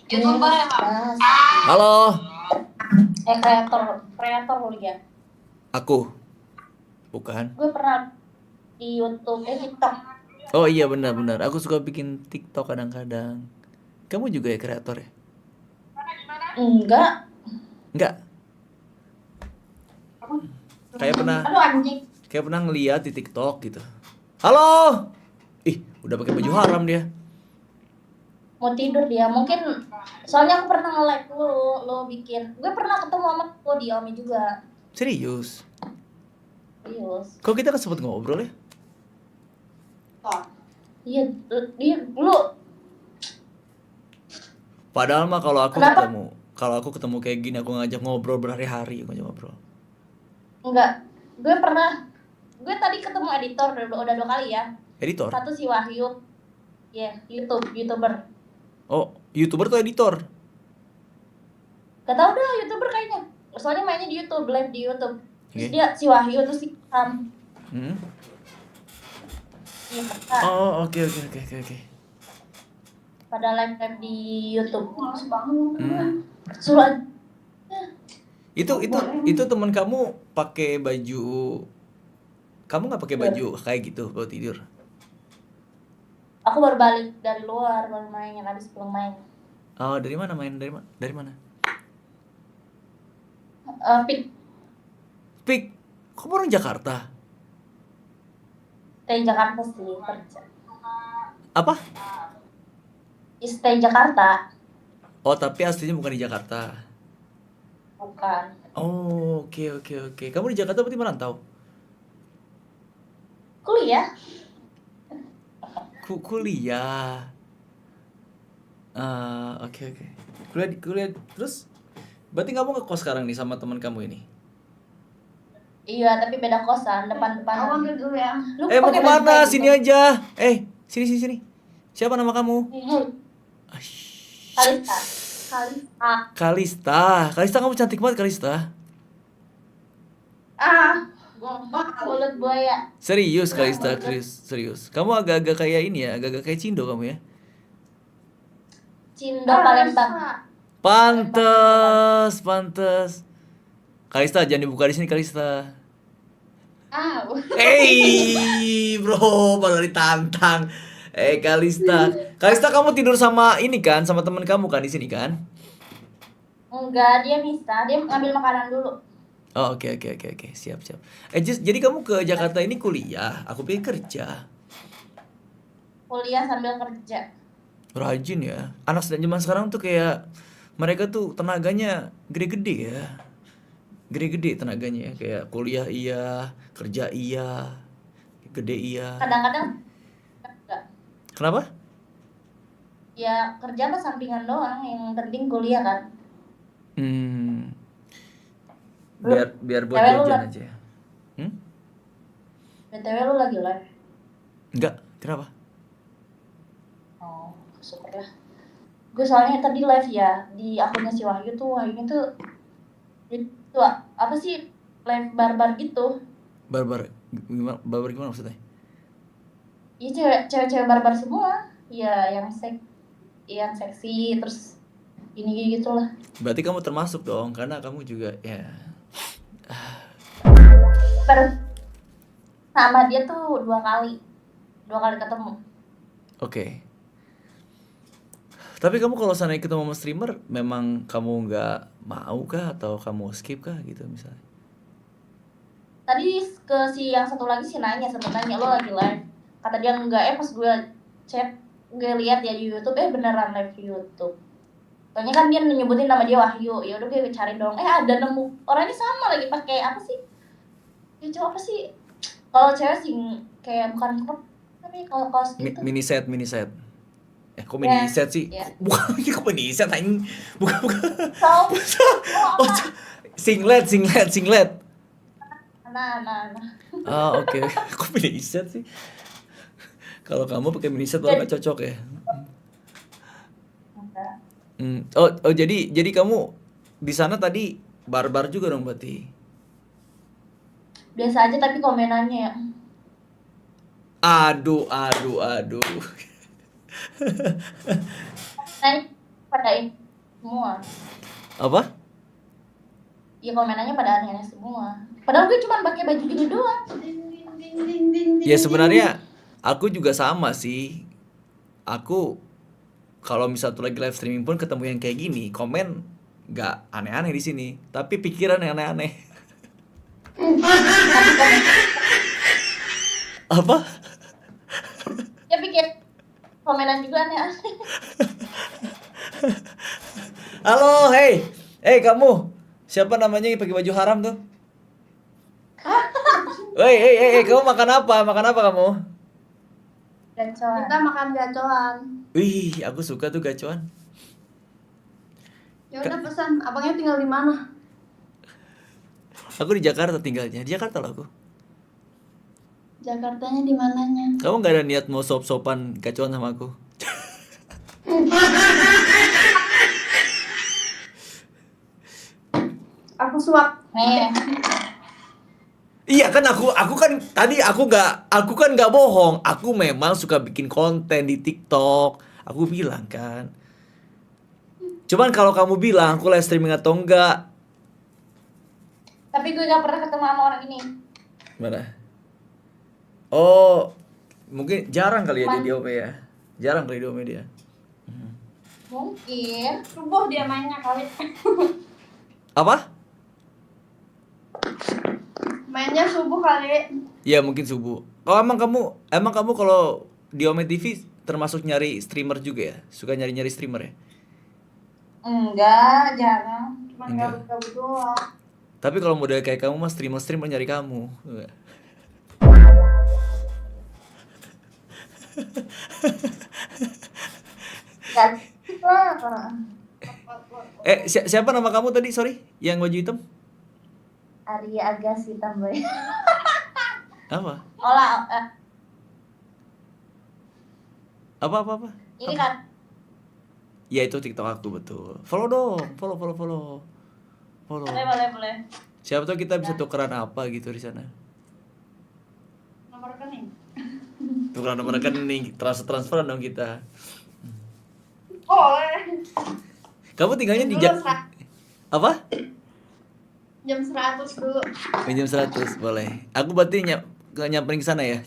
YouTuber emang. Halo, Kreator lu ya. aku. Bukan. Gue pernah di YouTube, TikTok. Oh iya benar-benar. Aku suka bikin TikTok kadang-kadang. Kamu juga ya kreator ya? Enggak. Enggak. Kayak pernah Aduh anjing. kayak pernah ngeliat di TikTok gitu. Halo. Ih, udah pakai baju haram dia. Mau tidur dia. Mungkin soalnya aku pernah nge-like lo bikin. Gue pernah ketemu sama lo di Omi juga. Serius. Serius. Kok kita kan sempet ngobrol ya? Iya, dia dulu. Padahal mah Kenapa? kalau aku ketemu kayak gini aku ngajak ngobrol berhari-hari, aku ngajak ngobrol. Enggak. Gue tadi ketemu editor udah 2 kali ya. Editor? Satu si Wahyu. Ya, YouTuber. Oh, YouTuber tuh editor. Gak tau dah YouTuber kayaknya. Soalnya mainnya di YouTube, live di YouTube. Terus Oke. dia si Wahyu terus si Kam. Hmm? Iya, Oh, oke. pada live di YouTube. Hmm. Suruh aja. Itu teman kamu pakai baju. Kamu nggak pakai baju kayak gitu buat tidur? Aku baru balik dari luar, baru main yang habis belum main. Oh, dari mana main? Dari mana? Pik Pik, kamu orang Jakarta? stay Jakarta sih kerja. Apa? Stay Jakarta, Oh, tapi aslinya bukan di Jakarta. bukan. Oh, oke. Kamu di Jakarta berarti merantau? Kuliah. Kuliah. Oke. Kuliah terus berarti kamu ngekos sekarang nih sama teman kamu ini? Iya, tapi beda kosan, depan-depan. Dulu ya. Lu Mau pakai baju kemana? kayak Sini gitu? aja. Sini. Siapa nama kamu? Kalista. Kalista kamu cantik banget Kalista. Mulut buaya. Serius Kalista, serius. Kamu agak-agak kayak ini ya, agak-agak kayak Cindo kamu ya. Cindo Palembang. Pantes. Kalista jangan dibuka di sini Kalista. Bro, malah ditantang. Kalista kamu tidur sama ini kan, sama teman kamu kan di sini kan? Enggak, dia ngambil makanan dulu. Oh, oke. Siap. Jadi kamu ke Jakarta ini kuliah, aku pikir kerja. Kuliah sambil kerja. Rajin ya. Anak zaman sekarang tuh kayak mereka tuh tenaganya gede-gede ya. Gede-gede tenaganya ya, kayak kuliah iya, kerja iya, gede iya. Kadang-kadang enggak. Kenapa? Ya kerja mah sampingan doang, yang penting kuliah kan. Biar buat Cewek lu jajan lah. aja ya. BTW lu lagi live? Enggak, kenapa? Oh, syukurlah. Gue soalnya tadi live ya di akunnya si Wahyu tuh. Wahyunya tuh itu apa sih, live barbar gitu. Barbar gimana maksudnya? Iya, cewek-cewek barbar semua. Iya, yang seksi terus ini gitu lah. Berarti kamu termasuk dong, karena kamu juga ya. Sama dia tuh 2 kali ketemu. Oke. Tapi kamu kalau sana ketemu sama streamer, memang kamu nggak mau kah atau kamu skip kah gitu misalnya? Tadi ke si yang satu lagi sih nanya lo lagi live. Kata dia enggak, pas gue chat, gue lihat ya di YouTube, beneran live di YouTube. Soalnya kan dia nyebutin nama dia Wahyu. Ya udah gue cari dong. Ada nemu orangnya sama lagi pakai apa sih? Ya cowok apa sih? Kalau cewek sih kayak bukan crop, tapi kalau kaos gitu. Mini set. Kok mini set sih? Ya. Bukan, kok mini set anjing. Bukan. Oh, Singlet. nah. Oke. Kok mini set sih? Kalau kamu pakai mini set baru nggak cocok ya. Jadi kamu di sana tadi barbar juga dong berarti. Biasa aja tapi komenannya ya. Aduh. Nah, pada ini semua. Apa? Ya komenannya pada aneh-aneh semua. Padahal gue cuma pakai baju gini doang. Ya sebenarnya aku juga sama sih. Aku kalau misal tuh lagi live streaming pun ketemu yang kayak gini, komen nggak aneh-aneh di sini, tapi pikiran yang aneh-aneh. Tapi komen Apa? ya pikir komenan juga aneh-aneh. Halo, hey kamu, siapa namanya yang pakai baju haram tuh? Hey, kamu makan apa? Makan apa kamu? Gacoan. Kita makan gacoan. Wih, aku suka tuh gacoan. Ya udah pesan, abangnya tinggal di mana? Aku di Jakarta tinggalnya, di Jakarta loh aku. Jakartanya di mananya? Kamu nggak ada niat mau sop-sopan gacoan sama aku? Aku suap. Nih, Iya kan aku kan tadi aku kan nggak bohong. Aku memang suka bikin konten di TikTok. Aku bilang kan. Cuman kalau kamu bilang aku live streaming atau enggak, tapi gue gak pernah ketemu sama orang ini. mana? Oh, mungkin jarang kali ya Man- di OP ya. Jarang kali di OP dia. Mungkin. Subuh dia mainnya kali. Apa? Mainnya subuh kali. Ya mungkin subuh. Oh emang kamu kalau di Ome TV termasuk nyari streamer juga ya? Suka nyari-nyari streamer ya? Enggak, jarang. Cuma Enggak. gabut-gabut doang. Tapi kalau model kayak kamu mah streamer nyari kamu. Enggak. Gak lah. Siapa nama kamu tadi? Sorry, yang baju hitam? Arya Agassi tambah. Apa? Olah, Apa? ini kan Ya itu TikTok aku betul. Follow dong, follow. Follow. boleh. Siapa tahu kita bisa tukeran apa gitu di sana. Nomor rekening. Tukeran nomor rekening, transferan dong kita. Boleh. Kamu tinggalnya di Dulu apa? jam 100 dulu. Jam 100 boleh. Aku berarti nyamperin ke sana ya.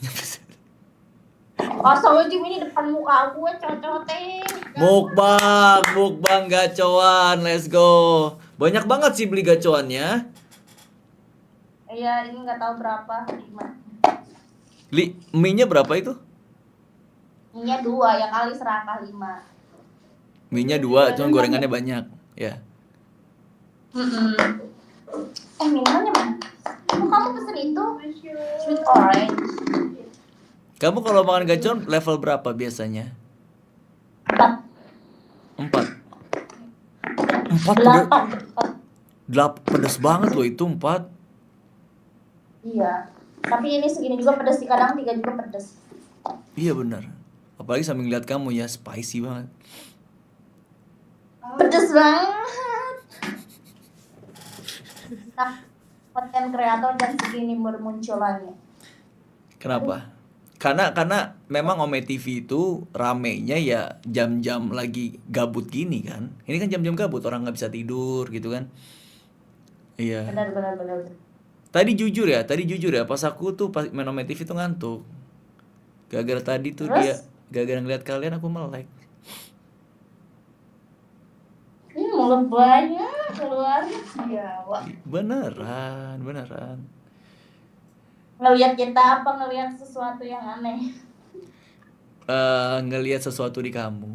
Astagfirullahaladzim, ini depan muka gue cocotin. Mukbang gacoan, let's go. Banyak banget sih beli gacoannya. Iya, ini nggak tahu berapa. 5. Mie-nya berapa itu? Minyak 2, yang kali serakah 5. Mie-nya 2, cuma gorengannya banyak. Ya. Minumannya mana? Kok kamu pesen itu? Sweet orange. Kamu kalau makan gacoan level berapa biasanya? 4. 4. 8 pedas banget loh itu 4. Iya. Tapi ini segini juga pedas sih, kadang 3 juga pedas. Iya benar. Apalagi sambil ngeliat kamu ya, spicy banget. Pedas banget. Nah, konten kreator jam segini bermunculannya. Kenapa? Karena memang Ome TV itu ramenya ya jam-jam lagi gabut gini kan. Ini kan jam-jam gabut, orang nggak bisa tidur gitu kan. Iya. Benar. Tadi jujur ya, pas aku tuh pas main Ome TV tuh ngantuk. Gara-gara tadi tuh Terus? gara-gara ngeliat kalian aku melek. Ini mulut banyak keluar. Ya, wah. Beneran. Ngelihat kita apa ngelihat sesuatu yang aneh. Ngelihat sesuatu di kamu.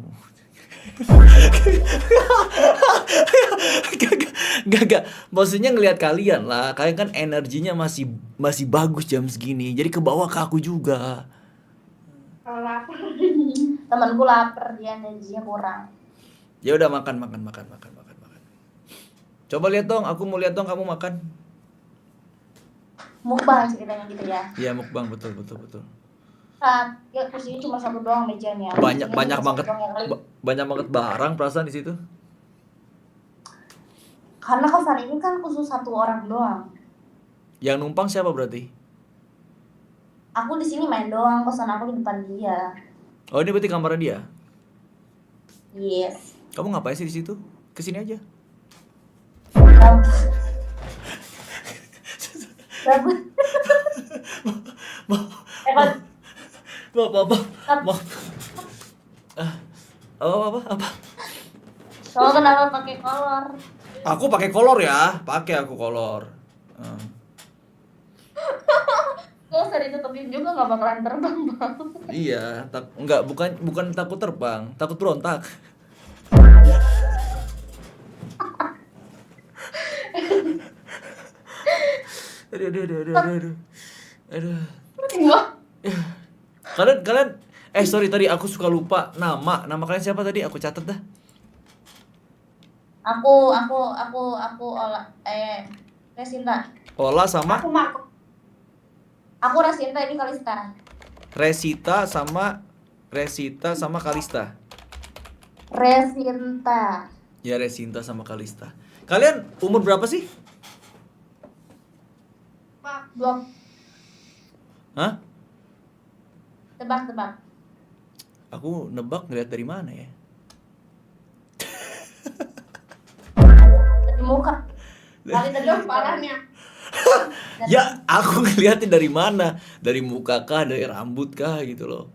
Gak. Maksudnya ngelihat kalian lah. Kalian kan energinya masih bagus jam segini. Jadi ke bawah ke aku juga. Kalau lapar. Temanku lapar, dia energinya kurang. Ya udah makan. Coba lihat dong, aku mau lihat dong kamu makan. Mukbang ceritanya gitu ya. Iya mukbang betul. Saat ya kursinya cuma satu doang mejanya. Banyak Kursinya cuma banget satu doang yang kali. banyak banget barang perasaan di situ. Karena kosan ini kan khusus satu orang doang. Yang numpang siapa berarti? Aku di sini main doang, kosan aku di depan dia. Oh ini berarti kamarnya dia. Yes. Kamu ngapain sih di situ? Kesini aja. Gabut. Mau, Kalau apa? Mau. Apa? kalau kenapa pakai kolor? Aku pakai kolor ya, pakai aku kolor. Hmm. Gak usah ditutupin juga, nggak bakalan terbang bang. Iya, enggak, bukan takut terbang, takut berontak. Aduh. Wah, Kalian sorry tadi aku suka lupa nama kalian siapa tadi? Aku catat dah. Aku Resinta. Ola sama aku Marco. Aku Resinta, ini Kalista. Resita sama Kalista. Resinta. Ya, Resinta sama Kalista. Kalian umur berapa sih? Pak, Dua. Hah? Tebak. Aku nebak ngeliat dari mana ya? Dari muka. Kali tadi jauh parahnya. Ya, aku ngeliatin dari mana? Dari muka kah, dari rambut kah gitu loh.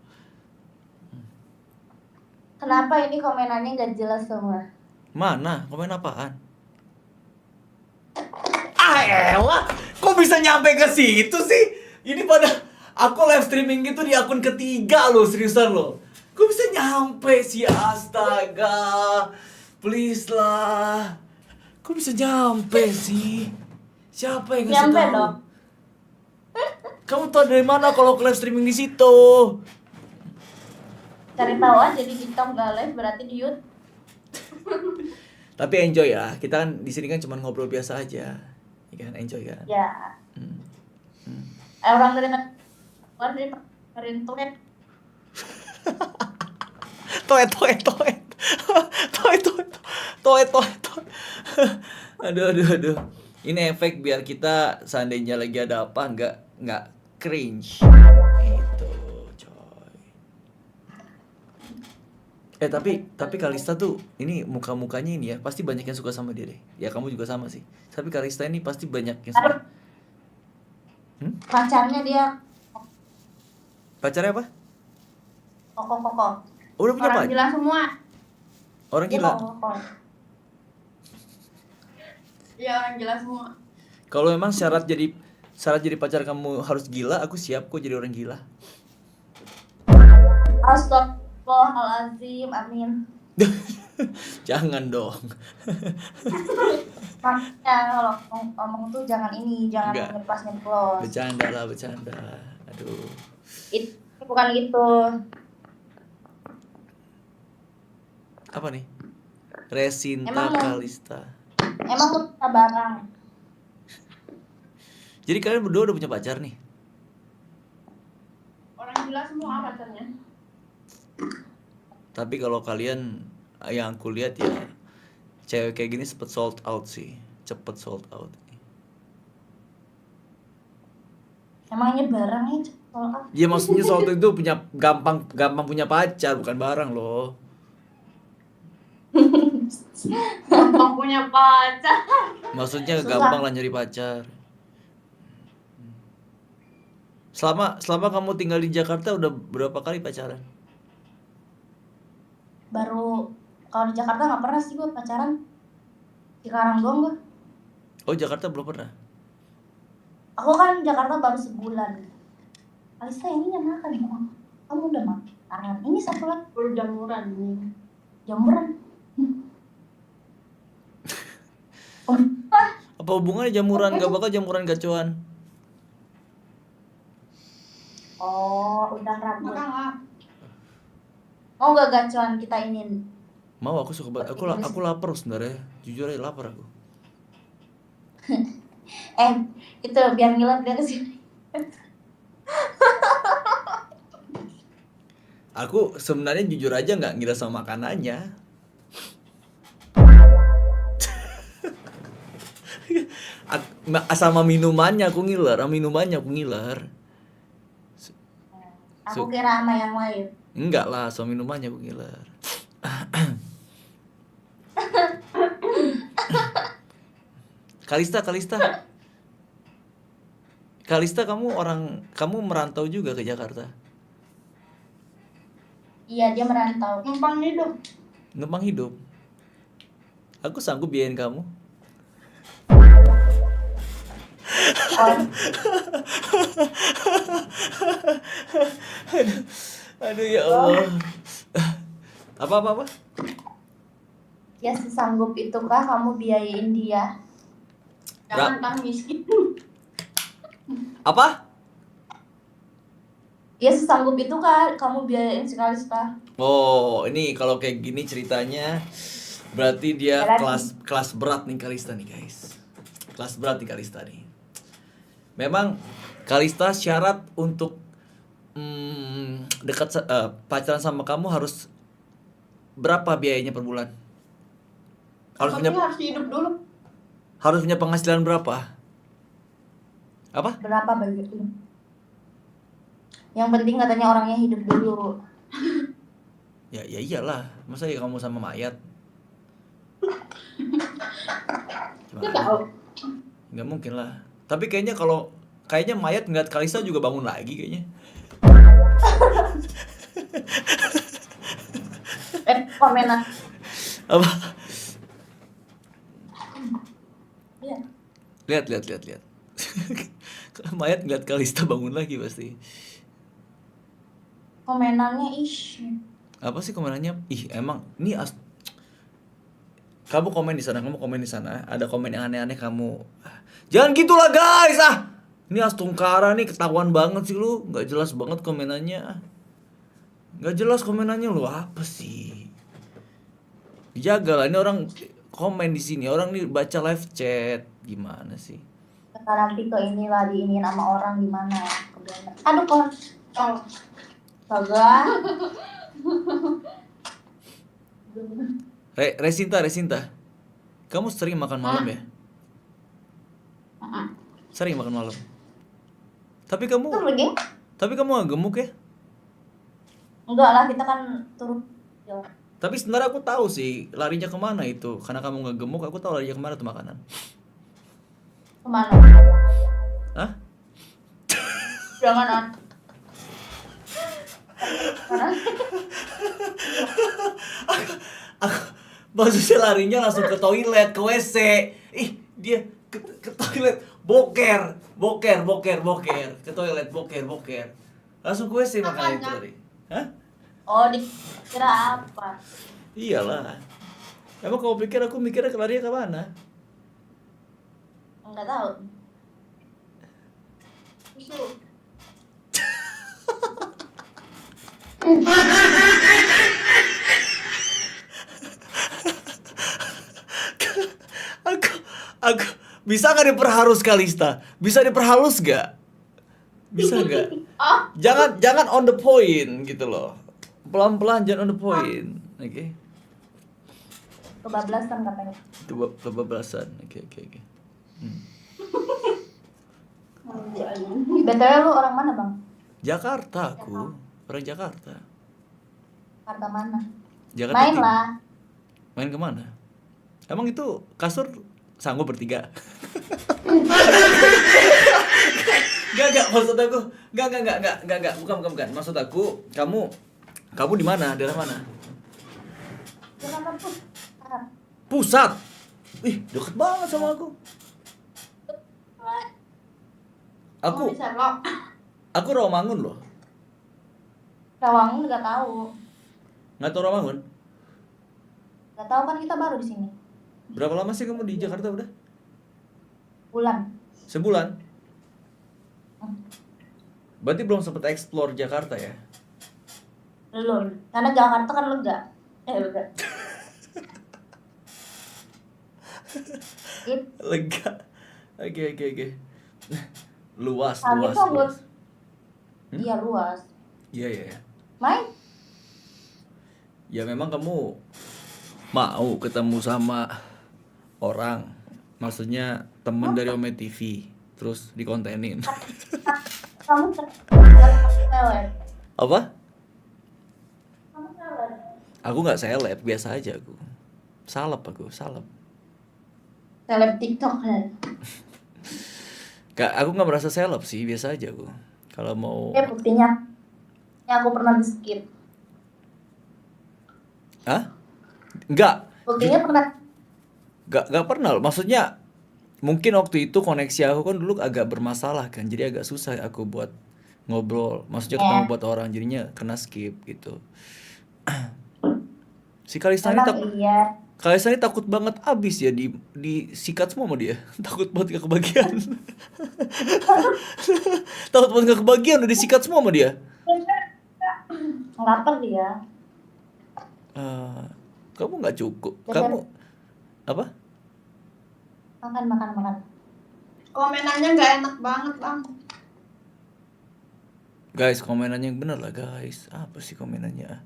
Kenapa ini komenannya nggak jelas semua? Mana? Komen apaan? Elah, kok bisa nyampe ke situ sih? Ini pada aku live streaming gitu di akun ketiga loh, seriusan loh. Kok bisa nyampe sih, astaga. Please lah. Kok bisa nyampe sih? Siapa yang ngasih Nyampe tahu? dong. Kamu tahu dari mana kalau aku live streaming di situ? Cari tahu aja di TikTok nggak live, berarti di YouTube. Tapi enjoy ya. Kita kan di sini kan cuma ngobrol biasa aja. Ya kan, enjoy kan? Ya. Hmm. Orang dari tuh Toet. Aduh. Ini efek biar kita seandainya lagi ada apa nggak cringe. Itu, coy. Tapi Kalista tuh ini mukanya ini ya, pasti banyak yang suka sama dia deh. Ya kamu juga sama sih. Tapi Kalista ini pasti banyak yang suka. pacarnya dia Pacarnya apa? koko. Oh, udah punya Orang pacar? gila semua. Orang Dia gila. koko. Iya, orang gila semua. Kalau memang syarat jadi pacar kamu harus gila, aku siap kok jadi orang gila. Astagfirullahaladzim, amin. Jangan dong. Makanya kalau ngomong tuh jangan Enggak. nyeplos. Bercanda. Aduh. Itu bukan gitu. Apa nih? Resinta Emang- Kalista. Emang lu suka barang? Jadi kalian berdua udah punya pacar nih? Orang gila semua pacarnya. Tapi kalau kalian, yang aku lihat ya, cewek kayak gini cepet sold out sih. Emangnya barangnya soal apa? Ya maksudnya sold out itu punya gampang punya pacar, bukan barang loh. Gampang punya pacar. Maksudnya Susah. gampang lah nyari pacar. Selama kamu tinggal di Jakarta udah berapa kali pacaran? Baru kalau di Jakarta nggak pernah sih gue pacaran. Sekarang doang gue. Oh, Jakarta belum pernah. Aku kan Jakarta baru sebulan. Alisa ini yang makan ya? Kamu udah makan. Ini satu lagi Baru jamuran nih. jamuran. Apa hubungannya jamuran? Gak bakal jamuran gacuan. Oh, udah rambut. Makan lah. Mau gak gacuan kita ini? Mau, aku suka banget. Aku lapar sebenarnya. Jujur aja lapar aku. Itu biar ngiler dia kesini. Aku sebenarnya jujur aja nggak ngira sama makanannya. Sama minumannya aku ngiler, Aku kira sama yang lain. Enggak lah, sama minumannya aku ngiler. Kalista, kamu merantau juga ke Jakarta. Iya, dia merantau. Numpang hidup. Numpang hidup. Aku sanggup biayain kamu. Oh, Aduh ya Allah. Apa? ya sesanggup itukah kamu biayain dia? Jangan tak miskin. Apa? Ya sesanggup itukah kamu biayain si Kalista? Oh, ini kalau kayak gini ceritanya berarti dia Berat. kelas berat nih Kalista nih, guys. Kelas berat nih Kalista nih. Memang Kalista syarat untuk pacaran sama kamu harus berapa biayanya per bulan? Harus Tapi punya harus hidup dulu. penghasilan berapa? Apa? Berapa begitu? Yang penting katanya orangnya hidup dulu. Ya iyalah. Masa ya kamu sama mayat? Dia Gimana? tahu. Nggak mungkin lah. Tapi kayaknya mayat ngeliat Kalista juga bangun lagi kayaknya. Komenan. Apa? Iya. Lihat. Mayat ngeliat Kalista bangun lagi pasti. Komenannya ish. Apa sih komenannya? Ih, emang ini kamu komen di sana. Ada komen yang aneh-aneh kamu. Jangan gitulah guys. Ini Astungkara nih ketahuan banget sih lu. Nggak jelas banget komenannya. Nggak jelas komenannya lu apa sih? Dijaga lah, ini orang komen di sini. Orang nih baca live chat. Gimana sih? Sekarang nanti ke inilah diinin sama orang gimana? Aduh kok. Oh, Kagak. Resinta. Kamu sering makan malam ya? Sering makan malam. Tapi Itu kamu lagi? nggak gemuk ya? Enggak lah, kita kan turun jalan. Tapi sebenarnya aku tahu sih larinya kemana itu. Karena kamu nggak gemuk, aku tahu larinya kemana tuh makanan. Kemana? Hah? Jangan an. Mana? Maksudnya larinya langsung ke toilet, ke WC. Ih, dia ke toilet, boker. Ke toilet, boker. Langsung ke WC makanya itu tadi. Hah? Oh, dikira apa? Iyalah. Emang kamu pikir aku mikirnya larinya ke mana? Enggak tahu. susu. Aku bisa nggak diperhalus Kalista? Bisa diperhalus nggak? Bisa nggak? Ah, Jangan on the point gitu loh. Pelan-pelan jangan on the point. Oke. Kebablasan katanya. Itu kebablasan. Oke. BTW lu orang mana, Bang? Jakarta aku. Orang Jakarta. Jakarta mana? Jakarta Main Timur. lah. Main kemana? Emang itu kasur sanggup bertiga? Gak, maksud aku Gak, bukan. Maksud aku, kamu di mana? Daerah mana? Jakarta Pusat. Pusat. Ih, deket banget sama aku. mau di Serlok. Aku Rawamangun loh. Rawangun nggak tahu. Nggak tahu Rawamangun? Nggak tahu kan kita baru di sini. Berapa lama sih kamu di Jakarta udah? Bulan. Sebulan? Berarti belum sempet explore Jakarta ya? Belum. Karena Jakarta kan lega. Lega. Lega. Oke. Luas. Habis itu iya luas. Iya. Main? Ya memang kamu mau ketemu sama orang, maksudnya temen dari Ome TV, terus dikontenin. Kamu seleb. Apa? Kamu seleb. Aku nggak seleb, biasa aja aku. Salep. Seleb TikTok ya. Aku nggak merasa seleb sih, biasa aja aku. Kalau mau, Buktinya yang aku pernah di skip. ah, nggak, Buktinya pernah. nggak pernah loh. Maksudnya mungkin waktu itu koneksi aku kan dulu agak bermasalah kan, jadi agak susah aku buat ngobrol. Maksudnya ketemu Ya, buat orang, jadinya kena skip gitu. Si Kalista ini memang iya. Kalista ini takut banget abis ya disikat semua sama dia. Takut banget gak kebagian. Takut banget gak kebagian udah disikat semua sama dia. Lapar dia. Eh, kamu nggak cukup. Jadi Kamu apa? makan. Komenannya nggak enak banget, Bang. Guys, komenannya yang bener lah guys. Apa sih komenannya?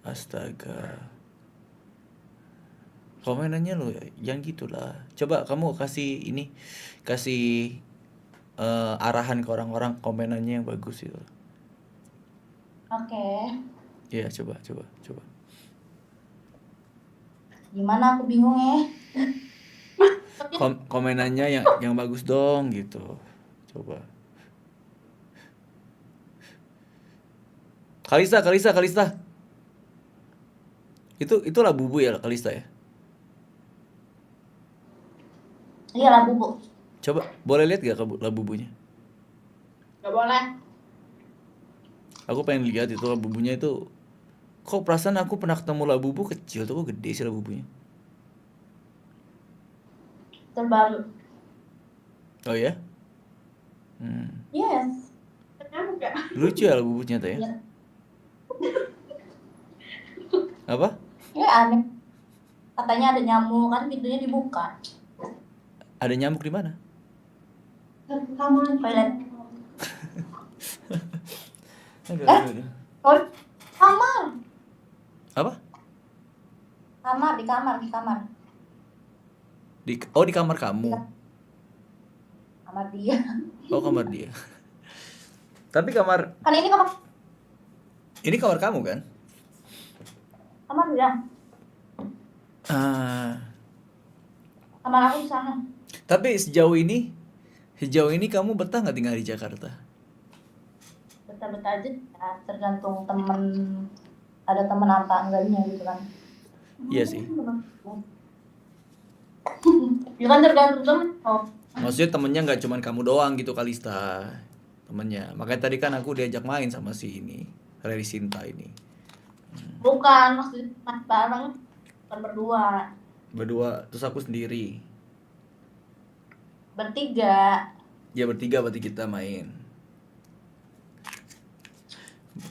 Astaga. Komenannya lo yang gitulah. Coba kamu kasih ini, kasih arahan ke orang-orang komenannya yang bagus itu. Oke. Iya, coba. Gimana aku bingung ya. Komenannya yang bagus dong gitu. Coba. Kalista. Itu lah bubu ya Kalista ya. Iya lah bubuk. Coba boleh lihat gak labubunya? Nggak boleh. Aku pengen lihat itu labubunya itu. Kok perasaan aku pernah ketemu labubu kecil tuh, kok gede sih labubunya? Terbaru. Oh ya? Yes. Nyamuk ya? Lucu ya labubu ternyata ya. Iya. Apa? Ya aneh. Katanya ada nyamuk kan pintunya dibuka. Ada nyamuk di mana? Kamar Toilet. Aduh. Oh, kamar. Apa? Di kamar. Di kamar kamu. Kamar dia. Oh, kamar dia. Tapi kamar Kan ini kamar kamu kan? dia. Ah, Kamar aku di sana. tapi sejauh ini kamu betah nggak tinggal di Jakarta? Betah-betah aja ya, tergantung temen, ada temen apa enggaknya gitu kan. Iya sih. Ya kan tergantung temen. Oh, Maksudnya temennya nggak cuman kamu doang gitu Kalista. Temennya. Makanya tadi kan aku diajak main sama si ini, Reri Sinta ini. bukan maksudnya mas bareng, bukan Berdua, terus aku sendiri. bertiga. Ya bertiga berarti kita main.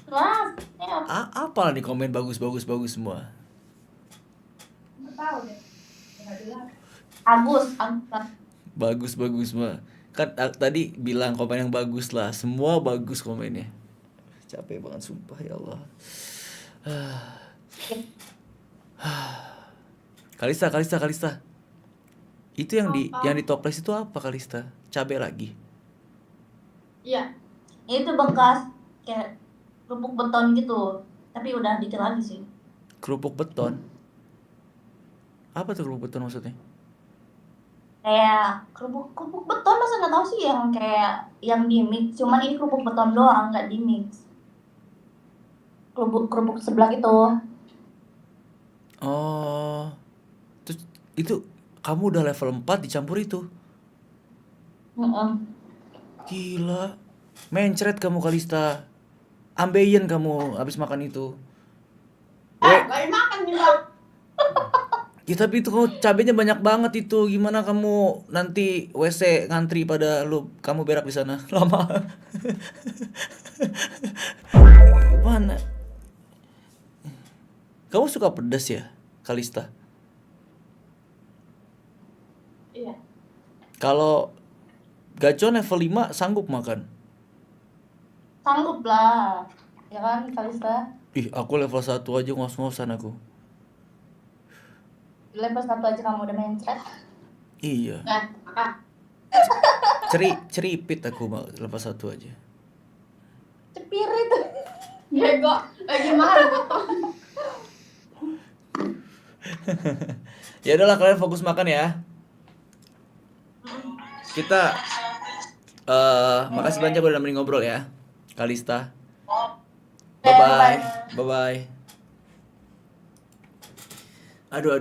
Wah, ya Apa nih komen bagus semua. Nggak tahu deh. Nggak bilang. Agus. Bagus semua. Kan tadi bilang komen yang bagus lah. Semua bagus komennya. Capek banget sumpah ya Allah. Kalista. Itu yang di toples itu apa Kalista? Cabai lagi. Iya. Itu bekas kayak kerupuk beton gitu, tapi udah dikit lagi sih. Kerupuk beton. Apa tuh kerupuk beton maksudnya? Kayak kerupuk beton, masa nggak tahu sih yang kayak yang di mix, cuman ini kerupuk beton doang, nggak di mix. Kerupuk sebelah itu. Oh. Terus itu kamu udah level 4 dicampur itu. Heeh. Gila. Mencret kamu Kalista. Ambeien kamu habis makan itu. Lagi makan nih, Bang. Ya tapi itu kamu cabenya banyak banget itu. Gimana kamu nanti WC ngantri pada kamu berak di sana lama. Mana? Kamu suka pedas ya, Kalista? Iya. Kalau Gacon level 5 sanggup makan? Sanggup lah, ya kan Kalista? Ih, aku level 1 aja ngos-ngosan aku. Level 1 aja kamu udah mencret. Iya. Nggak, makan. Ceripit aku level 1 aja. Cepirit. Bego. Lagi makan potong. Ya udahlah kalian fokus makan ya. kita makasih banyak udah nemenin ngobrol ya, Kalista. Oke, Bye bye. bye-bye. Bye bye. Aduh aduh.